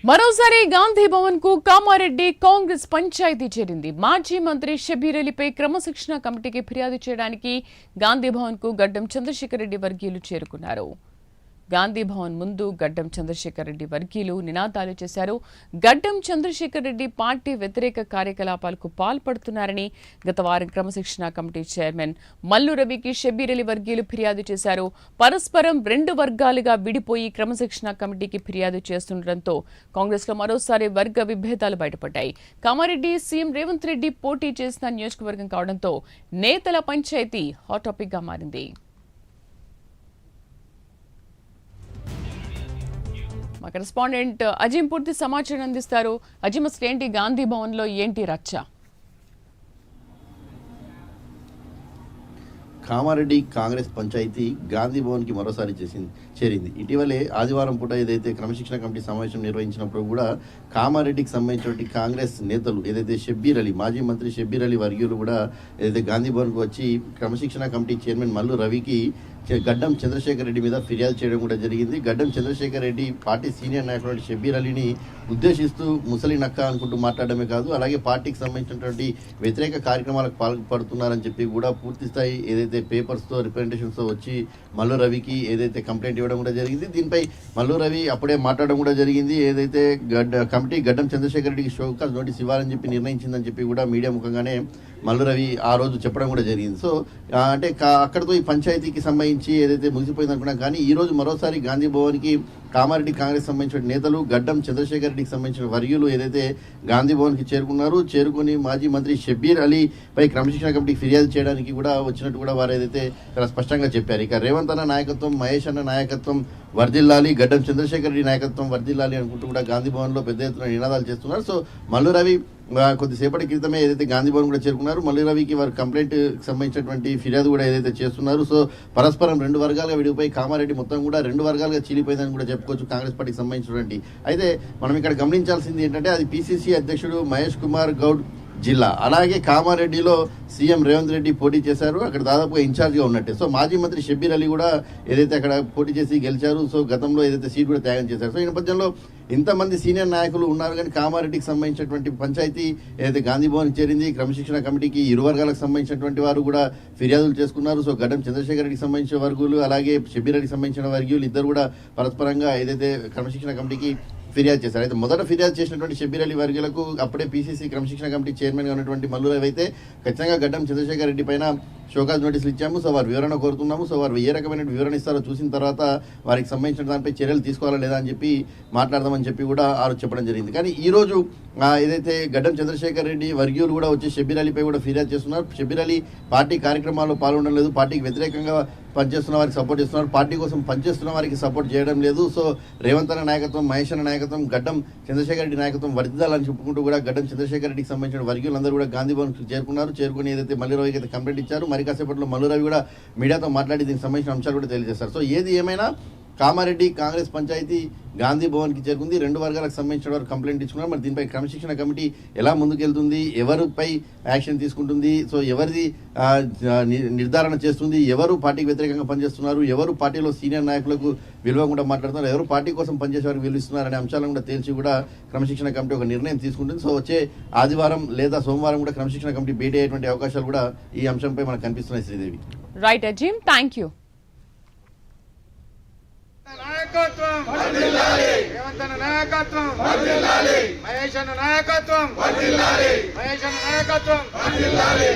మరోసారి గాంధీ భవన్ కు కామారెడ్డి కాంగ్రెస్ పంచాయతీ చేరింది. మాజీ మంత్రి షబీర్ అలీపై క్రమశిక్షణ కమిటీకి ఫిర్యాదు చేయడానికి గాంధీ భవన్ కు గడ్డం చంద్రశేఖర్ రెడ్డి వర్గీయులు చేరుకున్నారు. గాంధీ భవన్ ముందు గడ్డం చంద్రశేఖర్ రెడ్డి వర్గీయులు నినాదాలు చేశారు. గడ్డం చంద్రశేఖర్ రెడ్డి పార్టీ వ్యతిరేక కార్యకలాపాలకు పాల్పడుతున్నారని గత వారం క్రమశిక్షణ కమిటీ చైర్మన్ మల్లు రవికి షబీర్ అలీ వర్గీయులు ఫిర్యాదు చేశారు. పరస్పరం రెండు వర్గాలుగా విడిపోయి క్రమశిక్షణ కమిటీకి ఫిర్యాదు చేస్తుండటంతో కాంగ్రెస్ లో మరోసారి వర్గ విభేదాలు బయటపడ్డాయి. కామారెడ్డి సీఎం రేవంత్ రెడ్డి పోటీ చేసిన నియోజకవర్గం కావడంతో నేతల పంచాయతీ హాట్ టాపిక్ గా మారింది. మా కరెస్పాండెంట్ అజీం పూర్తి సమాచారం అందిస్తారు. అజీం, అసలు ఏంటి గాంధీ భవన్ లో ఏంటి రచ్చ? కామారెడ్డి కాంగ్రెస్ పంచాయతీ గాంధీ భవన్కి మరోసారి చేరింది. ఇటీవలే ఆదివారం పూట ఏదైతే క్రమశిక్షణ కమిటీ సమావేశం నిర్వహించినప్పుడు కూడా కామారెడ్డికి సంబంధించిన కాంగ్రెస్ నేతలు ఏదైతే షబ్బీర్ అలీ, మాజీ మంత్రి షబ్బీర్ అలీ వర్గీయులు కూడా ఏదైతే గాంధీ భవన్కు వచ్చి క్రమశిక్షణ కమిటీ చైర్మన్ మల్లు రవికి గడ్డం చంద్రశేఖర్ రెడ్డి మీద ఫిర్యాదు చేయడం కూడా జరిగింది. గడ్డం చంద్రశేఖర్ రెడ్డి పార్టీ సీనియర్ నాయకుడు షబ్బీర్ అలీని ఉద్దేశిస్తూ ముసలి నక్క అనుకుంటూ మాట్లాడమే కాదు, అలాగే పార్టీకి సంబంధించినటువంటి వ్యతిరేక కార్యక్రమాలకు పాల్పడుతున్నారని చెప్పి కూడా పూర్తి స్థాయి ఏదైతే పేపర్స్తో రిప్రజెంటేషన్స్తో వచ్చి మల్లు రవికి ఏదైతే కంప్లైంట్ ఇవ్వడం కూడా జరిగింది. దీనిపై మల్లు రవి అప్పుడే మాట్లాడడం కూడా జరిగింది. ఏదైతే కమిటీ గడ్డం చంద్రశేఖర్ రెడ్డికి షోకాజ్ నోటీస్ ఇవ్వాలని చెప్పి నిర్ణయించిందని చెప్పి కూడా మీడియా ముఖంగానే మల్లు రవి ఆ రోజు చెప్పడం కూడా జరిగింది. సో అంటే అక్కడితో ఈ పంచాయతీకి సంబంధించి ఏదైతే ముగిసిపోయింది అనుకున్నాం, కానీ ఈ రోజు మరోసారి గాంధీ భవన్కి కామారెడ్డి కాంగ్రెస్ సంబంధించిన నేతలు గడ్డం చంద్రశేఖర్ రెడ్డికి సంబంధించిన వర్యులు ఏదైతే గాంధీ భవన్కి చేరుకుని మాజీ మంత్రి షబ్బీర్ అలీపై క్రమశిక్షణ కమిటీకి ఫిర్యాదు చేయడానికి కూడా వచ్చినట్టు కూడా వారు ఏదైతే చాలా స్పష్టంగా చెప్పారు. ఇక రేవంత్ అన్న నాయకత్వం, మహేష్ అన్న నాయకత్వం వర్ధిల్లాలి, గడ్డం చంద్రశేఖర్ రెడ్డి నాయకత్వం వర్ధిల్లాలి అనుకుంటూ కూడా గాంధీ భవన్లో పెద్ద ఎత్తున నినాదాలు చేస్తున్నారు. సో మల్లు రవి కొద్దిసేపటి క్రితమే ఏదైతే గాంధీ భవన్ కూడా చేరుకున్నారు. మల్లు రవికి వారి కంప్లైంట్ సంబంధించినటువంటి ఫిర్యాదు కూడా ఏదైతే చేస్తున్నారు. సో పరస్పరం రెండు వర్గాలుగా విడిపోయి కామారెడ్డి మొత్తం కూడా రెండు వర్గాలుగా చీలిపోయిందని కూడా చెప్పుకోవచ్చు కాంగ్రెస్ పార్టీకి సంబంధించినటువంటి. అయితే మనం ఇక్కడ గమనించాల్సింది ఏంటంటే అది పిసిసి అధ్యక్షుడు మహేష్ కుమార్ గౌడ్ జిల్లా, అలాగే కామారెడ్డిలో సీఎం రేవంత్ రెడ్డి పోటీ చేశారు, అక్కడ దాదాపుగా ఇన్ఛార్జ్గా ఉన్నట్టే. సో మాజీ మంత్రి షబ్బీర్ అలీ కూడా ఏదైతే అక్కడ పోటీ చేసి గెలిచారు, సో గతంలో ఏదైతే సీట్ కూడా త్యాగం చేశారు. సో ఈ నేపథ్యంలో ఇంతమంది సీనియర్ నాయకులు ఉన్నారు, కానీ కామారెడ్డికి సంబంధించినటువంటి పంచాయతీ ఏదైతే గాంధీ భవన్కి చేరింది. క్రమశిక్షణ కమిటీకి ఇరు వర్గాలకు సంబంధించినటువంటి వారు కూడా ఫిర్యాదులు చేసుకున్నారు. సో గడ్డం చంద్రశేఖర్ రెడ్డికి సంబంధించిన వర్గులు, అలాగే షబ్బీర్ అలీకి సంబంధించిన వర్గీయులు ఇద్దరు కూడా పరస్పరంగా ఏదైతే క్రమశిక్షణ కమిటీకి ఫిర్యాదు చేశారు. అయితే మొదట ఫిర్యాదు చేసినటువంటి షబ్బీర్ అలీ వర్గీయులకు అప్పుడే పీసీసీ క్రమశిక్షణ కమిటీ చైర్మన్గా ఉన్నటువంటి మల్లు రవి అయితే ఖచ్చితంగా గడ్డం చంద్రశేఖర్ రెడ్డి పైన షోకాజ్ నోటీసులు ఇచ్చాము, సో వారు వివరణ కోరుతున్నాము, సో వారు ఏ రకమైన వివరణ ఇస్తారో చూసిన తర్వాత వారికి సంబంధించిన దానిపై చర్యలు తీసుకోవాలా లేదా అని చెప్పి మాట్లాడదామని చెప్పి కూడా ఆరు చెప్పడం జరిగింది. కానీ ఈ రోజు ఏదైతే గడ్డం చంద్రశేఖర్ రెడ్డి వర్గీయులు కూడా వచ్చి షబ్బీర్ అలీపై కూడా ఫిర్యాదు చేస్తున్నారు. షబ్బీర్ అలీ పార్టీ కార్యక్రమాల్లో పాల్గొనడం లేదు, పార్టీకి వ్యతిరేకంగా పనిచేస్తున్న వారికి సపోర్ట్ చేస్తున్నారు, పార్టీ కోసం పనిచేస్తున్న వారికి సపోర్ట్ చేయడం లేదు. సో రేవంత్ అన్న నాయకత్వం, మహేష్ అన్న నాయకత్వం, గడ్డం చంద్రశేఖర్ రెడ్డి నాయకత్వం వర్ధిల్లాలని చెప్పుకుంటూ కూడా గడ్డం చంద్రశేఖర్ రెడ్డికి సంబంధించిన వర్గీయులందరూ కూడా గాంధీ భవన్కి చేరుకుని ఏదైతే మల్లు రవికి అయితే కంప్లైంట్ ఇచ్చారు. మరి కాసేపట్లో మల్లు రవి కూడా మీడియాతో మాట్లాడి దీనికి సంబంధించిన అంశాలు కూడా తెలియజేస్తారు. సో ఏది ఏమైనా కామారెడ్డి కాంగ్రెస్ పంచాయతీ గాంధీ భవన్కి చేరుకుంది. రెండు వర్గాలకు సంబంధించిన వారు కంప్లైంట్ ఇచ్చుకున్నారు. మరి దీనిపై క్రమశిక్షణ కమిటీ ఎలా ముందుకెళ్తుంది, ఎవరిపై యాక్షన్ తీసుకుంటుంది, సో ఎవరిది నిర్ధారణ చేస్తుంది, ఎవరు పార్టీకి వ్యతిరేకంగా పనిచేస్తున్నారు, ఎవరు పార్టీలో సీనియర్ నాయకులకు విలువకుండా మాట్లాడుతున్నారు, ఎవరు పార్టీ కోసం పనిచేసే వారికి విలువిస్తున్నారు అనే అంశాలను కూడా తేల్చి కూడా క్రమశిక్షణ కమిటీ ఒక నిర్ణయం తీసుకుంటుంది. సో వచ్చే ఆదివారం లేదా సోమవారం కూడా క్రమశిక్షణ కమిటీ భేటీ అయ్యేటువంటి అవకాశాలు కూడా ఈ అంశంపై మనకు కనిపిస్తున్నాయి. Sridevi. Right Azeem, thank you. నాయకత్వం వర్ధిల్లాలి, రేవంత్ అన్న నాయకత్వం వర్ధిల్లాలి, మహేష్ అన్న నాయకత్వం వర్ధిల్లాలి, మహేష్ అన్న నాయకత్వం వర్ధిల్లాలి.